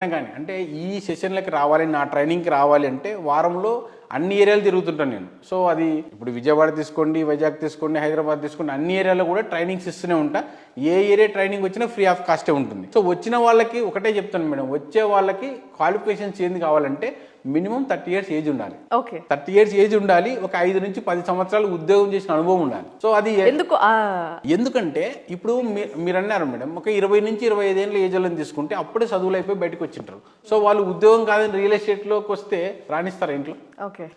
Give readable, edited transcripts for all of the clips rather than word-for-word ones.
కానీ అంటే ఈ సెషన్లకి రావాలి, నా ట్రైనింగ్కి రావాలి అంటే వారంలో అన్ని ఏరియాలు తిరుగుతుంటాను నేను. సో అది ఇప్పుడు విజయవాడ తీసుకోండి, వైజాగ్ తీసుకోండి, హైదరాబాద్ తీసుకోండి, అన్ని ఏరియాలో కూడా ట్రైనింగ్స్ ఇస్తూనే ఉంటా. ఏ ఏరియా ట్రైనింగ్ వచ్చినా ఫ్రీ ఆఫ్ కాస్టే ఉంటుంది. సో వచ్చిన వాళ్ళకి ఒకటే చెప్తాను మేడం, వచ్చే వాళ్ళకి క్వాలిఫికేషన్స్ ఏంది కావాలంటే మినిమం 30 years ఏజ్ ఉండాలి. 30 years ఏజ్ ఉండాలి, ఒక 5 నుంచి 10 సంవత్సరాలు ఉద్యోగం చేసిన అనుభవం ఉండాలి. సో అది ఎందుకంటే ఇప్పుడు మీరు అన్నారు మేడం, ఒక 20 నుంచి 25 ఏళ్ళ ఏజ్ వాళ్ళని తీసుకుంటే అప్పుడే చదువులు అయిపోయి బయటకు వచ్చింటారు. సో వాళ్ళు ఉద్యోగం కాదని రియల్ ఎస్టేట్లోకి వస్తే రాణిస్తారు ఇంట్లో,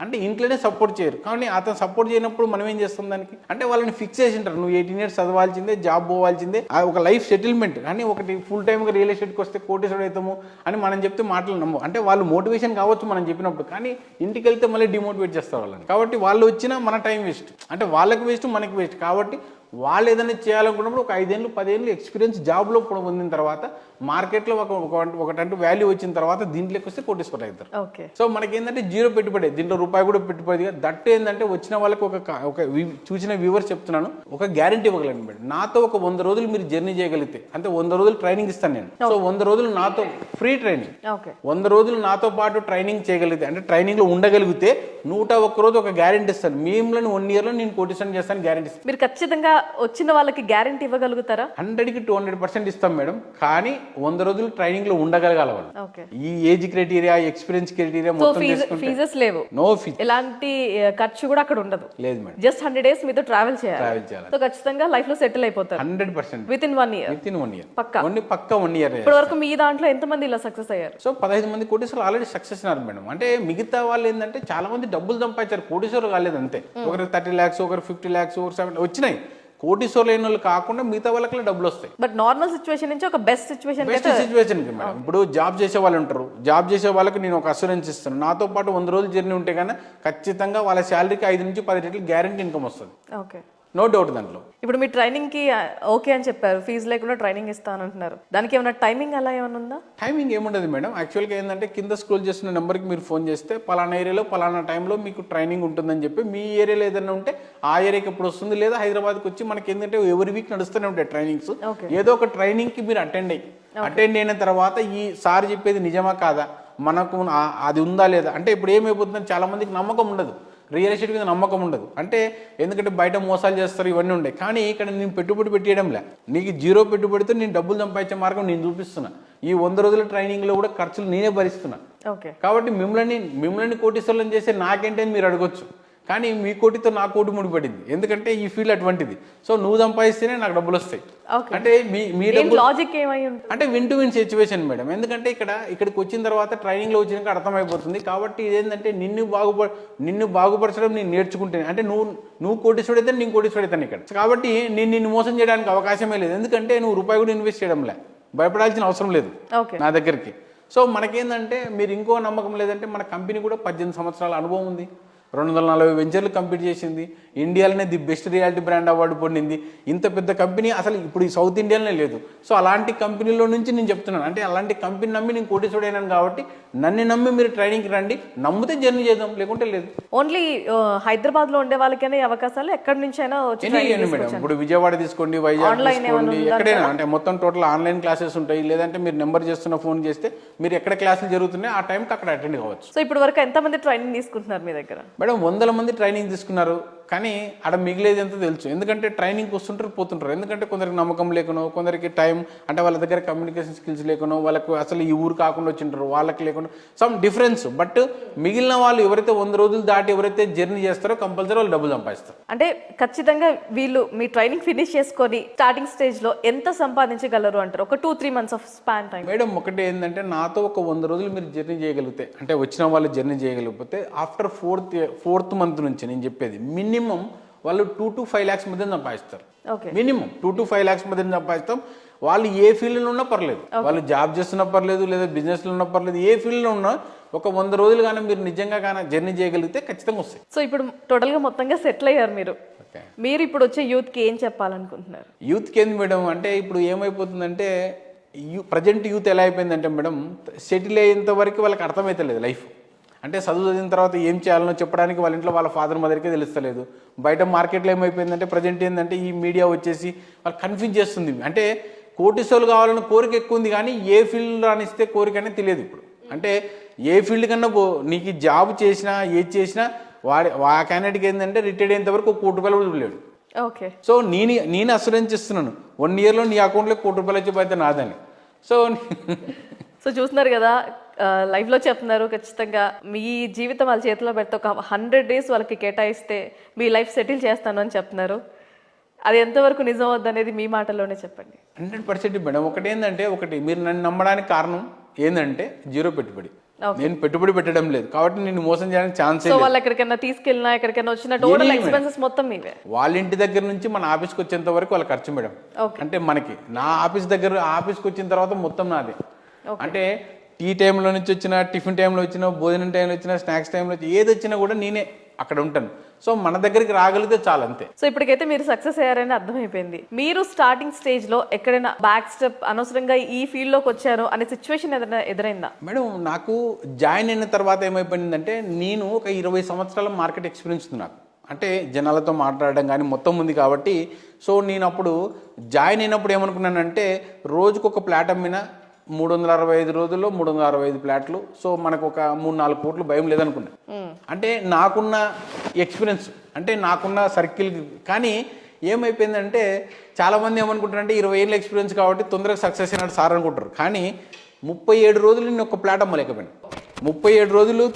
అంటే ఇంట్లోనే సపోర్ట్ చేయరు. కానీ అతను సపోర్ట్ చేయనప్పుడు మనం ఏం చేస్తాం దానికి అంటే వాళ్ళని ఫిక్స్ చేసి ఉంటారు, నువ్వు 18 years చదవాల్సిందే, జాబ్ పోవాల్సిందే, ఒక లైఫ్ సెటిల్మెంట్. కానీ ఒకటి ఫుల్ టైమ్గా రియల్ ఎస్టేట్కి వస్తే కోటీశ్వరుడు అవుతాము అని మనం చెప్తే మాటలు నమ్ము. అంటే వాళ్ళు మోటివేషన్ కావచ్చు మనం చెప్పినప్పుడు, కానీ ఇంటికి వెళ్తే మళ్ళీ డిమోటివేట్ చేస్తారు వాళ్ళని. కాబట్టి వాళ్ళు వచ్చినా మన టైం వేస్ట్, అంటే వాళ్ళకి వేస్ట్ మనకి వేస్ట్. కాబట్టి వాళ్ళు ఏదైనా చేయాలనుకున్నప్పుడు ఒక 5 ఏళ్ళు 10 ఏళ్ళు ఎక్స్పీరియన్స్ జాబ్లో కూడా పొందిన తర్వాత మార్కెట్లో ఒకటంటూ వాల్యూ వచ్చిన తర్వాత దీంట్లోకి వస్తే కోటీశ్వరులు అవుతారు. సో మనకి ఏంటంటే జీరో పెట్టుబడి, దీంట్లో రూపాయి కూడా పెట్టుబడి. దట్టు ఏంటంటే వచ్చిన వాళ్ళకి ఒక చూసిన వ్యూవర్స్ చెప్తున్నాను, ఒక గ్యారంటీ ఇవ్వగలను మేడం. నాతో ఒక 100 రోజులు మీరు జర్నీ చేయగలిగితే, అంటే 100 రోజులు ట్రైనింగ్ ఇస్తాను నేను. సో 100 రోజులు నాతో ఫ్రీ ట్రైనింగ్, 100 రోజులు నాతో పాటు ట్రైనింగ్ చేయగలిగితే, అంటే ట్రైనింగ్ లో ఉండగలిగితే 101 రోజు ఒక గ్యారంటీ ఇస్తాను. మిమ్మల్ని 1 year లో నేను కోటీశ్వరుని చేస్తాను గ్యారంటీ ఇస్తాను. మీరు ఖచ్చితంగా వచ్చిన వాళ్ళకి గ్యారంటీ ఇవ్వగలుగుతారా? 100కి 200% ఇస్తాం మేడం. కానీ 100 రోజులు ట్రైనింగ్ లో ఉండగలగాలి వాళ్ళు. ఈ ఏజ్ క్రైటీరియా, ఎక్స్పీరియన్స్ క్రైటీరియా మొత్తం ఫీజెస్ లేవు, నో ఫీజ్, ఎలాంటి ఖర్చు కూడా అక్కడ ఉండదు. లేదు మేడం, జస్ట్ 100 days మీతో ట్రావెల్ చేయాలి. సో ఖచ్చితంగా లైఫ్ లో సెటిల్ అయిపోతారు 100% విత్ ఇన్ 1 year. పక్కా 1 year. ఇప్పటి వరకు మీ దాంట్లో ఎంత మంది ఇలా సక్సెస్ అయ్యారు? సో 15 మంది కోటీశ్వరులు ఆల్రెడీ సక్సెస్ అయ్యారు మేడం. అంటే మిగతా వాళ్ళు ఏంటంటే చాలా మంది డబ్బులు సంపాదించారు, కోటీశ్వరులు కాలేదు అంతే. ఒకరికి 30 lakhs, ఒకరికి 50 lakhs, ఒకరు 70 వచ్చినాయి. కోటీశ్వరులు లేని వాళ్ళు కాకుండా మిగతా వాళ్ళకి డబ్బులు వస్తాయి. బట్ నార్మల్ సిచువేషన్ నుంచి ఒక బెస్ట్ సిచువేషన్ కి మేడం, ఇప్పుడు జాబ్ చేసే వాళ్ళు ఉంటారు, జాబ్ చేసే వాళ్ళకి నేను ఒక అష్యూరెన్స్ ఇస్తాను. నాతో పాటు 100 రోజులు జర్నీ ఉంటే కన్నా ఖచ్చితంగా వాళ్ళ శాలరీకి 5 నుంచి 10 రెట్లు గ్యారంటీ ఇన్కమ్ వస్తుంది. నో డౌట్ దాంట్లో. ఇప్పుడు మీ ట్రైనింగ్ కి ఓకే అని చెప్పారు, ఫీజు లేకుండా ట్రైనింగ్ ఇస్తాను అంటున్నారు. దానికి ఏమైనా టైమింగ్ అలా ఏమైనా ఉందా? టైమింగ్ ఏముండదు మేడం. యాక్చువల్గా ఏంటంటే కింద స్క్రోల్ చేస్తున్న నెంబర్కి మీరు ఫోన్ చేస్తే పలానా ఏరియాలో పలానా టైంలో మీకు ట్రైనింగ్ ఉంటుందని చెప్పి, మీ ఏరియాలో ఏదైనా ఉంటే ఆ ఏరియాకి ఎప్పుడు వస్తుంది, లేదా హైదరాబాద్కి వచ్చి మనకి ఏంటంటే ఎవరి వీక్ నడుస్తూనే ఉంటాయి ట్రైనింగ్స్. ఏదో ఒక ట్రైనింగ్కి మీరు అటెండ్ అయిన తర్వాత ఈ సార్ చెప్పేది నిజమా కాదా, మనకు అది ఉందా లేదా, అంటే ఇప్పుడు ఏమైపోతుందని చాలా మందికి నమ్మకం ఉండదు, రియల్ ఎస్టేట్ మీద నమ్మకం ఉండదు. అంటే ఎందుకంటే బయట మోసాలు చేస్తారు, ఇవన్నీ ఉండే. కానీ ఇక్కడ నేను పెట్టుబడి పెట్టేయడంలే, నీకు జీరో పెట్టుబడితో నేను డబ్బులు సంపాదించే మార్గం నేను చూపిస్తున్నా. ఈ 100 రోజుల ట్రైనింగ్లో కూడా ఖర్చులు నేనే భరిస్తున్నా. కాబట్టి మిమ్మల్ని కోటీశ్వరులను చేసే నాకేంటి అని మీరు అడగొచ్చు. కానీ మీ కోటితో నా కోటి ముడిపడింది, ఎందుకంటే ఈ ఫీల్డ్ అటువంటిది. సో నువ్వు సంపాదిస్తేనే నాకు డబ్బులు వస్తాయి. అంటే మీ లాజిక్ అంటే win to win situation madam. ఎందుకంటే ఇక్కడికి వచ్చిన తర్వాత ట్రైనింగ్ లో వచ్చినాక అర్థమైపోతుంది. కాబట్టి ఇదేంటంటే నిన్ను బాగుపరచడం నేను నేర్చుకుంటేనే, అంటే నువ్వు కోటీశ్వరుడైతే నేను కోటీశ్వరుడైతాను ఇక్కడ. కాబట్టి నిన్ను మోసం చేయడానికి అవకాశమే లేదు, ఎందుకంటే నువ్వు రూపాయి కూడా ఇన్వెస్ట్ చేయడంలే, భయపడాల్సిన అవసరం లేదు నా దగ్గరికి. సో మనకేంటంటే మీరు ఇంకో నమ్మకం లేదంటే మన కంపెనీ కూడా 18 సంవత్సరాల అనుభవం ఉంది, 240 వెంచర్లు కంప్లీట్ చేసింది, ఇండియాలోనే the best reality brand award పొందింది. ఇంత పెద్ద కంపెనీ అసలు ఇప్పుడు ఈ సౌత్ ఇండియాలోనే లేదు. సో అలాంటి కంపెనీలో నుంచి నేను చెప్తున్నాను, అంటే అలాంటి కంపెనీ నమ్మి నేను కోటీశ్వరుడైనాను కాబట్టి నన్ను నమ్మి మీరు ట్రైనింగ్కి రండి, నమ్మితే జర్నీ చేద్దాం, లేకుంటే లేదు. ఓన్లీ హైదరాబాద్ లో ఉండే వాళ్ళకైనా అవకాశాలు ఎక్కడి నుంచి అయినా మేడం. ఇప్పుడు విజయవాడ తీసుకోండి, వైజాగ్ తీసుకోండి, ఎక్కడైనా, అంటే మొత్తం టోటల్ ఆన్లైన్ క్లాసెస్ ఉంటాయి. లేదంటే మీరు నెంబర్ చేస్తున్న ఫోన్ చేస్తే మీరు ఎక్కడ క్లాసులు జరుగుతున్నాయి ఆ టైంకి అక్కడ అటెండ్ కావచ్చు. సో ఇప్పుడు వరకు ఎంతమంది ట్రైనింగ్ తీసుకుంటున్నారు మీ దగ్గర? మేడం 100 మంది ట్రైనింగ్ తీసుకున్నారు, కానీ ఆడ మిగిలేదు ఎంతో తెలుసు. ఎందుకంటే ట్రైనింగ్కి వస్తుంటారు పోతుంటారు. ఎందుకంటే కొందరికి నమ్మకం లేకనో, కొందరికి టైం అంటే వాళ్ళ దగ్గర కమ్యూనికేషన్ స్కిల్స్ లేకనో, వాళ్ళకు అసలు ఈ ఊరు కాకుండా వచ్చింటారు, వాళ్ళకి లేకుండా సమ్ డిఫరెన్స్. బట్ మిగిలిన వాళ్ళు ఎవరైతే 100 రోజులు దాటి ఎవరైతే జర్నీ చేస్తారో కంపల్సరీ వాళ్ళు డబ్బులు సంపాదిస్తారు. అంటే ఖచ్చితంగా వీళ్ళు మీ ట్రైనింగ్ ఫినిష్ చేసుకొని స్టార్టింగ్ స్టేజ్ లో ఎంత సంపాదించగలరు అంటారు? ఒక 2-3 months of span time. Madam ఒకటి ఏంటంటే నాతో ఒక 100 రోజులు మీరు జర్నీ చేయగలిగితే, అంటే వచ్చిన వాళ్ళు జర్నీ చేయగలిగితే ఆఫ్టర్ 4th month నుంచి నేను చెప్పేది మినిమం వాళ్ళు 2 to 5 lakhs మధ్య సంపాదిస్తారు. మినిమం 2 to 5 lakhs మధ్య సంపాదిస్తాం. వాళ్ళు ఏ ఫీల్డ్లో ఉన్నా పర్లేదు, వాళ్ళు జాబ్ చేస్తున్నా పర్లేదు, లేదా బిజినెస్లో ఉన్నా పర్లేదు, ఏ ఫీల్డ్లో ఉన్నా ఒక 100 రోజులు కానీ మీరు నిజంగా కానీ జర్నీ చేయగలిగితే ఖచ్చితంగా వస్తాయి. సో ఇప్పుడు టోటల్గా మొత్తంగా సెటిల్ అయ్యారు మీరు ఇప్పుడు వచ్చే యూత్కి ఏం చెప్పాలనుకుంటున్నారు? యూత్కి ఏంది మేడం అంటే ఇప్పుడు ఏమైపోతుందంటే ప్రజెంట్ యూత్ ఎలా అయిపోయిందంటే మేడం, సెటిల్ అయ్యేంత వరకు వాళ్ళకి అర్థమవుతలేదు లైఫ్. అంటే చదివిన తర్వాత ఏం చేయాలనో చెప్పడానికి వాళ్ళ ఇంట్లో వాళ్ళ ఫాదర్ మదర్కే తెలుస్తలేదు. బయట మార్కెట్లో ఏమైపోయిందంటే ప్రజెంట్ ఏంటంటే ఈ మీడియా వచ్చేసి వాళ్ళు కన్ఫ్యూజ్ చేస్తుంది. అంటే కోటీశ్వరులు కావాలన్న కోరిక ఎక్కువ ఉంది, కానీ ఏ ఫీల్డ్ రానిస్తే కోరిక అనేది తెలియదు ఇప్పుడు. అంటే ఏ ఫీల్డ్ కన్నా నీకు జాబ్ చేసినా ఏది చేసినా ఆ క్యాండిడేట్కి ఏంటంటే రిటైర్డ్ అయ్యేంత వరకు ₹1 కోటి కూడా చూడలేడు. ఓకే. సో నేను అసూరెన్స్ ఇస్తున్నాను 1 ఇయర్లో నీ అకౌంట్లో ₹1 కోటి వచ్చే బాధ్యత నాదని. సో చూస్తున్నారు కదా, లైవ్లో చెప్తున్నారు, ఖచ్చితంగా మీ జీవితం వాళ్ళ చేతిలో పెడితే ఒక 100 days వాళ్ళకి కేటాయిస్తే మీ లైఫ్ సెటిల్ చేస్తాను అని చెప్తున్నారు. అది ఎంతవరకు నిజం వద్దనేది మీ మాటల్లోనే చెప్పండి. 100% మేడం. ఒకటి మీరు నన్ను నమ్మడానికి కారణం ఏంటంటే జీరో పెట్టుబడి. నేను పెట్టుబడి పెట్టడం లేదు కాబట్టి నేను మోసం చేయడానికి ఛాన్స్ సో వాళ్ళు ఎక్కడికైనా తీసుకెళ్ళినా ఎక్కడికైనా వచ్చిన టోటల్ ఎక్స్పెన్సెస్ మొత్తం మీవే. వాళ్ళ ఇంటి దగ్గర నుంచి మన ఆఫీస్కి వచ్చేంత వరకు వాళ్ళ ఖర్చు మేడం. అంటే మనకి నా ఆఫీస్కి వచ్చిన తర్వాత మొత్తం నాదే. అంటే టీ టైంలో నుంచి వచ్చినా, టిఫిన్ టైంలో వచ్చినా, భోజనం టైంలో వచ్చినా, స్నాక్స్ టైంలో వచ్చి ఏది వచ్చినా కూడా నేనే అక్కడ ఉంటాను. సో మన దగ్గరికి రాగలిగితే చాలు, అంతే. సో ఇప్పటికైతే మీరు సక్సెస్ అయ్యారని అర్థమైపోయింది. మీరు స్టార్టింగ్ స్టేజ్ లో ఎక్కడైనా బ్యాక్ స్టెప్ అనవసరంగా ఈ ఫీల్డ్ లోకి వచ్చారు అనే సిచ్యువేషన్ ఎదురైందా? మేడం, నాకు జాయిన్ అయిన తర్వాత ఏమైపోయిందంటే, నేను ఒక 20 సంవత్సరాల మార్కెట్ ఎక్స్పీరియన్స్ ఉంది నాకు. అంటే జనాలతో మాట్లాడడం కానీ మొత్తం ఉంది కాబట్టి. సో నేను అప్పుడు జాయిన్ అయినప్పుడు ఏమనుకున్నానంటే, రోజుకు ఒక ప్లాట్ అమ్మిన 365 రోజుల్లో 365 ప్లాట్లు. సో మనకు ఒక 3-4 కోట్లు భయం లేదనుకున్నా. అంటే నాకున్న ఎక్స్పీరియన్స్, అంటే నాకున్న సర్కిల్. కానీ ఏమైపోయిందంటే, చాలామంది ఏమనుకుంటారంటే 20 ఏళ్ళ ఎక్స్పీరియన్స్ కాబట్టి తొందరగా సక్సెస్ అయినట్టు సార్ అనుకుంటారు. కానీ 37 రోజులు నేను ఒక ప్లాట్ అమ్మలేకపోయాను. 37 రోజులు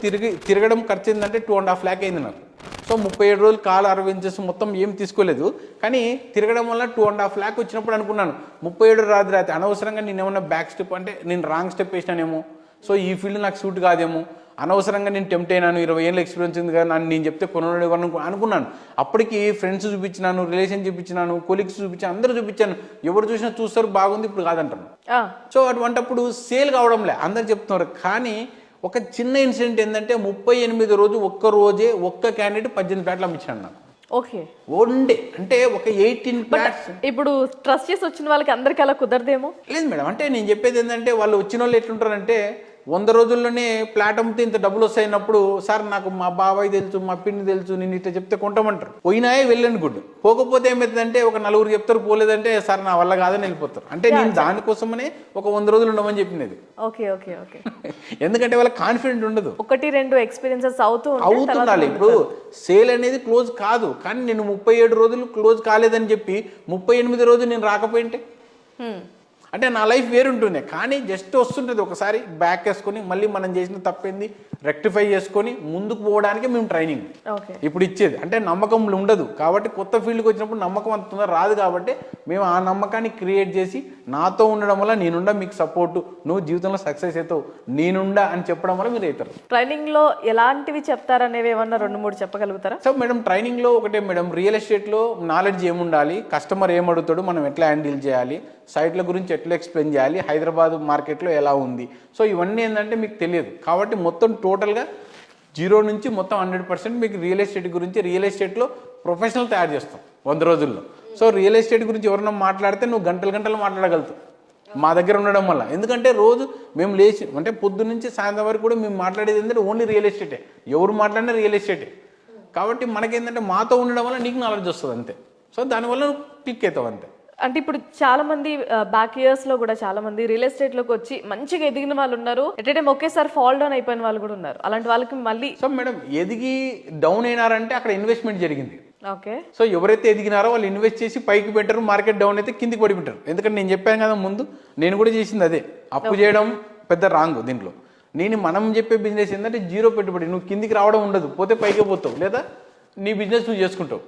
తిరగడం ఖర్చు ఏంటంటే 2.5 lakh అయింది నాకు. సో 37 రోజులు కాలు 60 inches మొత్తం ఏం తీసుకోలేదు. కానీ తిరగడం వల్ల 2.5 lakh వచ్చినప్పుడు అనుకున్నాను 37 రాత్రి అనవసరంగా నేను ఏమన్నా బ్యాక్ స్టెప్, అంటే నేను రాంగ్ స్టెప్ వేసినానేమో, సో ఈ ఫీల్డ్ నాకు సూట్ కాదేమో, అనవసరంగా నేను టెంప్ట్ అయినాను, 20 ఏళ్ళ ఎక్స్పీరియన్స్ ఉంది కదా నేను చెప్తే కొనడు అనుకున్నాను. అప్పటికి ఫ్రెండ్స్ చూపించినాను, రిలేషన్ చూపించినాను, కొలీగ్స్ చూపించాను, అందరూ చూపించాను. ఎవరు చూసినా చూస్తారు బాగుంది, ఇప్పుడు కాదంటాను. సో అటువంటిప్పుడు సేల్ కావడంలే, అందరు చెప్తున్నారు. కానీ ఒక చిన్న ఇన్సిడెంట్ ఏంటంటే, 38 రోజు ఒక్క రోజే ఒక్క క్యాండిడేట్ 18 ప్లాట్లు అమ్మించాను నాకు. ఓకే. ఓన్డే అంటే ఒక 18 ప్లాట్స్. ఇప్పుడు ట్రస్ట్ చేసి వచ్చిన వాళ్ళకి అందరికి అలా కుదరదేమో. లేదు మేడం, అంటే నేను చెప్పేది ఏంటంటే, వాళ్ళు వచ్చిన వాళ్ళు ఎట్లుంటారంటే, 100 రోజుల్లోనే ప్లాట్ అమ్మితే ఇంత డబ్బులు వస్తాయినప్పుడు, సార్ నాకు మా బాబాయ్ తెలుసు, మా పిన్ని తెలుసు, నేను ఇట్లా చెప్తే కొంటామంటారు. పోయినాయే వెళ్ళండి గుడ్. పోకపోతే ఏమవుతుందంటే, ఒక 4 చెప్తారు, పోలేదంటే సార్ నా వల్ల కాదని వెళ్ళిపోతారు. అంటే నేను దానికోసమనే ఒక 100 రోజులు ఉండమని చెప్పింది. Okay okay okay. ఎందుకంటే వాళ్ళకి కాన్ఫిడెంట్ ఉండదు. 1-2 ఎక్స్పీరియన్సెస్ అవుతుండాలి. ఇప్పుడు సేల్ అనేది క్లోజ్ కాదు, కానీ నేను 37 రోజులు క్లోజ్ కాలేదని చెప్పి 38 రోజులు నేను రాకపోయింటే అంటే నా లైఫ్ వేరుంటుండే. కానీ జస్ట్ వస్తుంటుంది, ఒకసారి బ్యాక్ వేసుకొని మళ్ళీ మనం చేసిన తప్పింది రెక్టిఫై చేసుకొని ముందుకు పోవడానికి మేము ట్రైనింగ్ ఇప్పుడు ఇచ్చేది. అంటే నమ్మకం ఉండదు కాబట్టి, కొత్త ఫీల్డ్కి వచ్చినప్పుడు నమ్మకం అంత రాదు కాబట్టి మేము ఆ నమ్మకాన్ని క్రియేట్ చేసి, నాతో ఉండడం వల్ల నేనుండా మీకు సపోర్టు, నువ్వు జీవితంలో సక్సెస్ అవుతావు నేనుండా అని చెప్పడం వల్ల మీరు అవుతారు. ట్రైనింగ్ లో ఎలాంటివి చెప్తారనేవి ఏమన్నా 2-3 చెప్పగలుగుతారా? సో మేడం, ట్రైనింగ్ లో ఒకటే మేడం, రియల్ ఎస్టేట్ లో నాలెడ్జ్ ఏముండాలి, కస్టమర్ ఏమడుగుతాడు, మనం ఎట్లా హ్యాండిల్ చేయాలి, సైట్ల గురించి ఎట్లా ఎక్స్ప్లెయిన్ చేయాలి, హైదరాబాద్ మార్కెట్లో ఎలా ఉంది. సో ఇవన్నీ ఏంటంటే మీకు తెలియదు కాబట్టి, మొత్తం టోటల్గా 0 నుంచి మొత్తం 100% మీకు రియల్ ఎస్టేట్ గురించి, రియల్ ఎస్టేట్లో ప్రొఫెషనల్ తయారు చేస్తాం 100 రోజుల్లో. సో రియల్ ఎస్టేట్ గురించి ఎవరైనా మాట్లాడితే నువ్వు గంటలు మాట్లాడగలుగుతావు మా దగ్గర ఉండడం వల్ల. ఎందుకంటే రోజు మేము లేచి, అంటే పొద్దున్న నుంచి సాయంత్రం వరకు కూడా మేము మాట్లాడేది ఏంటంటే ఓన్లీ రియల్ ఎస్టేటే. ఎవరు మాట్లాడినా రియల్ ఎస్టేటే కాబట్టి మనకేంటంటే మాతో ఉండడం వల్ల నీకు నాలెడ్జ్ వస్తుంది అంతే. సో దానివల్ల నువ్వు క్లిక్ అవుతావు అంతే. అంటే ఇప్పుడు చాలా మంది బ్యాక్ ఇయర్స్ లో కూడా చాలా మంది రియల్ ఎస్టేట్ లోకి వచ్చి మంచిగా ఎదిగిన వాళ్ళు ఉన్నారు, ఎట్ టైం ఒకేసారి ఫాల్ డౌన్ అయిపోయిన వాళ్ళు కూడా ఉన్నారు. అలాంటి వాళ్ళకి మళ్ళీ సో మేడం, ఎదిగి డౌన్ అయినారంటే అక్కడ ఇన్వెస్ట్మెంట్ జరిగింది. ఓకే. సో ఎవరైతే ఎదిగినారో వాళ్ళు ఇన్వెస్ట్ చేసి పైకి పెట్టారు, మార్కెట్ డౌన్ అయితే కిందికి పడిపెట్టారు. ఎందుకంటే నేను చెప్పాను కదా ముందు, నేను కూడా చేసింది అదే. అప్పు చేయడం పెద్ద రాంగ్ దీంట్లో. మనం చెప్పే బిజినెస్ ఏంటంటే 0 పెట్టుబడి, నువ్వు కిందికి రావడం ఉండదు, పోతే పైకే పోతావు, లేదా నీ బిజినెస్ నువ్వు చేసుకుంటావు.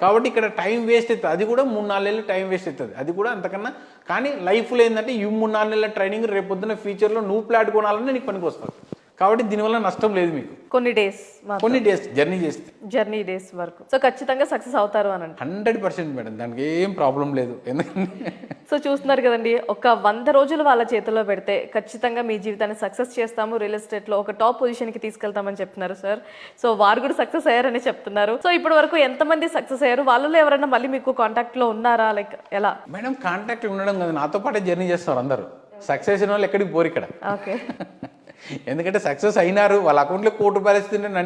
కాబట్టి ఇక్కడ టైం వేస్ట్ అవుతుంది. అది కూడా 3-4 నెలలు టైం వేస్ట్ అవుతుంది, అది కూడా అంతకన్నా. కానీ లైఫ్లో ఏంటంటే ఈ 3-4 నెలల ట్రైనింగ్ రేపొద్దున ఫ్యూచర్లో నువ్వు ప్లాట్ కొనాలని నీకు పనికి వస్తుంది. కాబట్టి దీనివల్ల నష్టం లేదు మీకు. కొన్ని డేస్ జర్నీ డేస్ వరకు. సో ఖచ్చితంగా సక్సెస్ అవుతారు అని 100% మేడం, దానికి ఏం ప్రాబ్లం లేదు. ఎందుకంటే సో చూస్తున్నారు కదండి, ఒక 100 రోజులు వాళ్ళ చేతిలో పెడితే ఖచ్చితంగా మీ జీవితాన్ని సక్సెస్ చేస్తాము, రియల్ ఎస్టేట్ లో ఒక టాప్ పొజిషన్ కి తీసుకెళ్తామని చెప్తున్నారు సార్. సో వారు కూడా సక్సెస్ అయ్యారని చెప్తున్నారు. సో ఇప్పటి వరకు ఎంతమంది సక్సెస్ అయ్యారు, వాళ్ళలో ఎవరైనా మళ్ళీ మీకు కాంటాక్ట్ లో ఉన్నారా? లైక్ ఎలా? మేడం, కాంటాక్ట్ ఉండడం కదా, నాతో పాటే జర్నీ చేస్తారు అందరూ. సక్సెస్ అయిన వాళ్ళు ఎక్కడికి పోరు ఇక్కడ. ఓకే. ఎందుకంటే సక్సెస్ అయినారు, వాళ్ళ అకౌంట్లో ₹1 కోటి ఇస్తుంటే